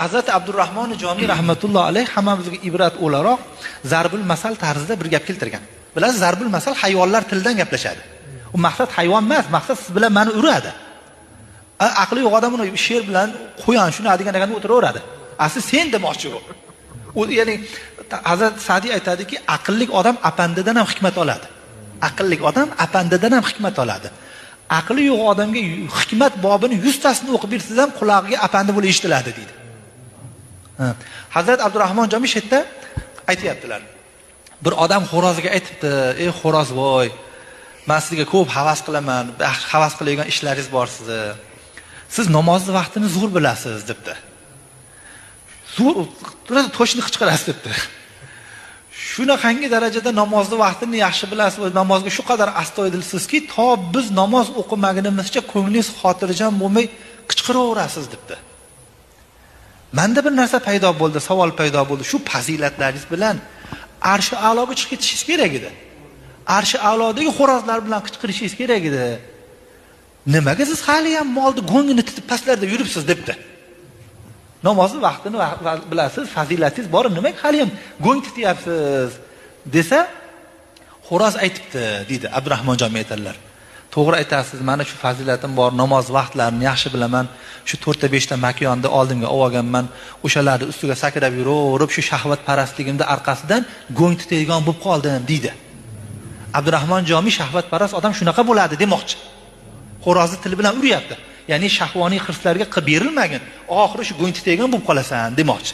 Hazrat Abdurrahmon Jomiy rahmatulloh alayh hammamizga ibrat o'laroq zarbul masal tarzida bir gap keltirgan. Bilasiz, zarbul masal hayvonlar tilidan gaplashadi. U maqsad hayvon emas, maqsad siz bilan meni uradi. Aqli yo'q odam uni sher bilan qo'yan shuni degan o'tiraveradi. Asli sen demoqchi u. U ya'ni Hazrat Sa'diy aytadiki, aqlli odam apandidan ham hikmat oladi. Aqlli odam apandidan ham hikmat oladi. Aqli yo'q odamga hikmat bobini 100 tasini o'qib bersangiz ham qulog'iga apandi bo'lib eshitiladi deydi. Hazrat Abdurrahmon Jomiy shetda aytayaptilar. Bir odam xo'roziga aytibdi: "Ey xo'rozvoy, men sizga ko'p havas qilaman, havas qilayotgan ishlaringiz bor sizni. Siz namozni vaqtini zo'r bilasiz" debdi. Zo'r, to'shni qichqirasiz debdi. Shunaqangi darajada namozni vaqtini yaxshi bilasiz va namozga shu qadar astoydilsizki, to biz namoz o'qimagunimizcha ko'nglingiz xotirjam bo'lmay qichqiraverasiz debdi. Menda bir narsa paydo bo'ldi, savol paydo bo'ldi. Shu fazilatlaringiz bilan Arsh-i A'loga chiqib ketishingiz kerak edi. Arsh-i A'lodagi xo'rozlar bilan qichqirishingiz kerak edi. Nimaga siz hali ham molni go'ngini titib pastlarda yuribsiz debdi. Namozni vaqtini bilasiz, fazilatingiz bor, nimaga hali ham go'ng tityapsiz desa, xo'roz aytibdi deydi Abdurrahmon Jomiy aytadilar. To'g'ri aytasiz, mana shu fazilatim bor, namoz vaqtlarini yaxshi bilaman. Shu 4-5 ta makonni oldimga olganman. O'shalarni ustiga sakrab yuraverib, shu shahvat parastligimda orqasidan go'ng titaydigan bo'lib qoldim deydi. Abdurrahmon Jomiy shahvat parast odam shunaqa bo'ladi demoqchi. Xo'rozni tili bilan uryapti. Ya'ni shahvoniy hirslarga qilib berilmagin, oxiri shu go'ng titaydigan bo'lib qolasan demoqchi.